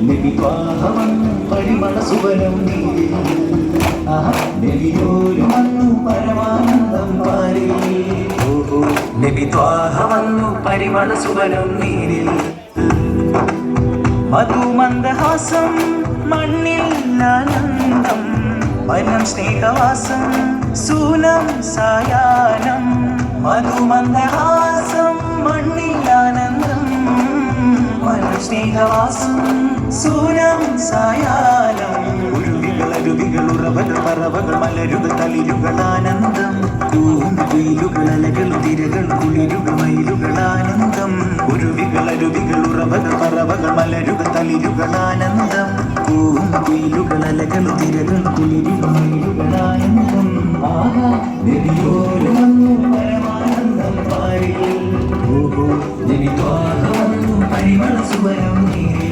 നബിത്വാഹവന്നു പരിമള സുവനം നീരിൽ നബിയോരുമന്നു പരമാനന്ദം പാരിൽ നബിത്വാഹവന്നു പരിമള സുവനം നീരിൽ മധുമന്ദഹാസം മണ്ണിൽ ആനന്ദം വനം സ്നേഹവാസം സൂനം സായാഹ്നം മധുമന്ദഹാസം മണ്ണിൽ ആനന്ദം വനം സ്നേഹവാസം സൂനം സായാഹ്നം ഉരുവികൾ അരുവികൾ ഉറവകൾ പറവകൾ മലരുകൾ തളിരുകൾ ആനന്ദം കുയിലുകൾ അലകൾ തിരകൾ കുളിരുകൾ മയിലുകൾ ആനന്ദം ഉരുവികൾ അരുവികൾ ഉറവകൾ പറവകൾ മലരുകൾ തളിരുകൾ ആനന്ദം കുയിലുകൾ അലകൾ തിരകൾ കുളിരുകൾ മയിലുകൾ ആനന്ദം നബിയോരുമന്നു പരമാനന്ദം പാരിൽ നബിത്വാഹവന്നു പരിമള സുവനം നീരിൽ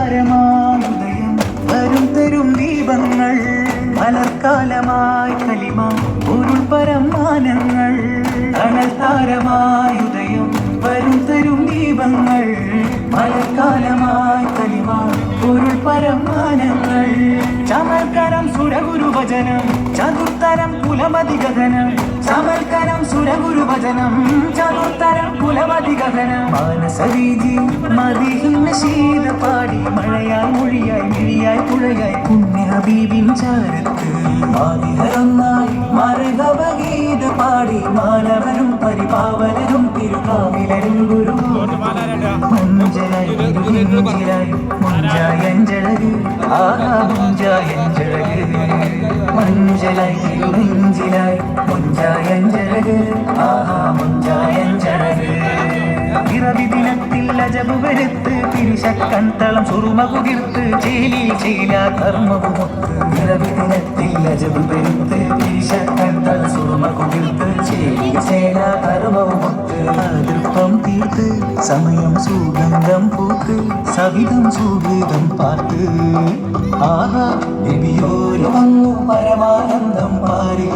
താരമാനുദയം വരും തരും ദീപങ്ങൾ മലർക്കാലമായി കലിമ പൊരുൾ പരമാനങ്ങൾ അനൽത്താരമായുദയം വരും തരും ദീപങ്ങൾ മലർക്കാലമായി കലിമ പൊരുൾ പരമാനങ്ങൾ ചമൽക്കരം സുരഗുരുവചനം ചതുർത്തരം കുലമതിഗതനം ചമൽക്കരം സുരഗുരുവചനം ചതുർത്തരം കുലമതിഗതനം മാനസരീതി മതിഹിന്ന ശീത പാടി മഴയായി മൊഴിയായി മിഴിയായി പുഴയായി പുണ്യ ഹബീബിൻ ചാരത്ത് മാതിഹരൊന്നായി മരകവഗീത പാടി മാനവരും പരിപാവനരും തിരുകാവിലരും ഗുരു മുഞ്ചലായി തിരുവിഞ്ചിലായി മുഞ്ചായഞ്ചഴക് ആഹാ മുഞ്ചായഞ്ചഴക് മഞ്ചലായി തിരുവിഞ്ചിലായി മുഞ്ചായഞ്ചഴക് ആഹാ മുഞ്ചായഞ്ചഴക് പിറവി ദിനത്തിൽ അജബ് വരുത്ത് തിരിശക്കന്തളം സുറുമ കുതിർത്ത് ചേലിൽ ചേല കർമ്മവുമൊത്ത് പിറവി ദിനത്തിൽ അജബ് വരുത്ത് തിരിശക്കന്തളം സുറുമ കുതിർത്ത് ചേലിൽ ചേല കർമ്മവുമൊത്ത് അതിർപ്പം തീർത്ത് സമയം സുഗന്ധം പൂത്ത് സവിധം സുഗീതം പാട്ട് ആഹാ നബിയോരുമന്നു പരമാനന്ദം പാരിൽ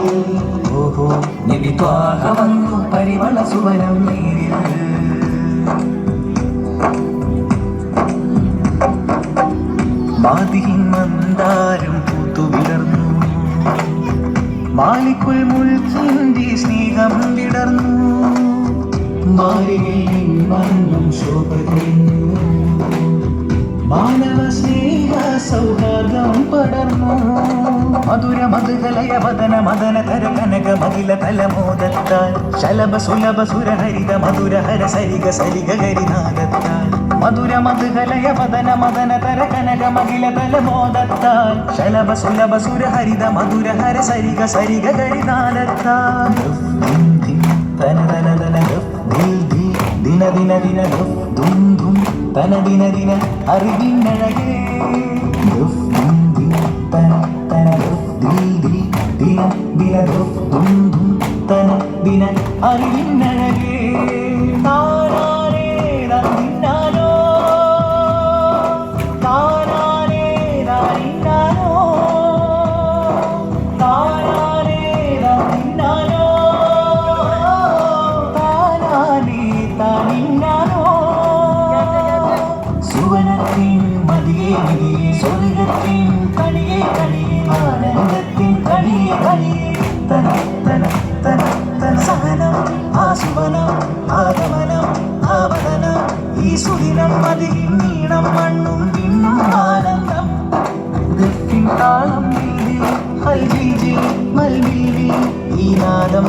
ഓഹോ നബിത്വാഹവന്നു പരിമള സുവനം നീരിൽ മാതിഹിൻ മന്ദാരം പൂത്തുവിടർന്നു മാലിക്കുൽ മുൾക്കിന്റെ സ്നേഹം വിടർന്നു മാരികയിൽ മണ്ണും ശോഭ കഴിഞ്ഞു മാനവ സ്നേഹ സൗഹാർദ്ദം പടർന്നു മധുര മധുകലയ മദന മദന തര കനക മകില തലമോദത്താൽ ശലഭ സുലഭ സുരഹരിത മധുര ഹര സരിഗ സരിഗ ഗരിനാദത്താൽ മധുര മധുകലയ മദന മദന തര കനക മകില തലമോദത്താൽ ശലഭ സുലഭ സുരഹരിത മധുര ഹര സരിഗ സരിഗ ഗരിനാദത്താൽ തന തന തന ദിൽ ദിൽ ദിന ദിന ദിന ധും ധും തന ദിന ദിന അറിവിനഴകേ തന തന ദിൽ ദിൽ ദിന ദിന ധും ധും തന ദിന അറിവിനഴകേ താരാരേ ദിന്നാനോ താരാരേ ദിന്നാനോ താരാരേ ദിന്നാനോ സുവനത്തിൻ മതിയെ മതിയെ സ്വർഗത്തിൻ കണിയെ കണിയെ ആനന്ദത്തിൻ കണിയെ കണിയെ തന തന തന തന സഹനം ആസുവനം ആഗമനം ആവദനം ഈ സുദിനം മതിയും നീണം മണ്ണും വിണ്ണും ആനന്ദം ഗത്തിൻ താളം വീതി ഹൽജീജി മൽവീതി ഈ നാദം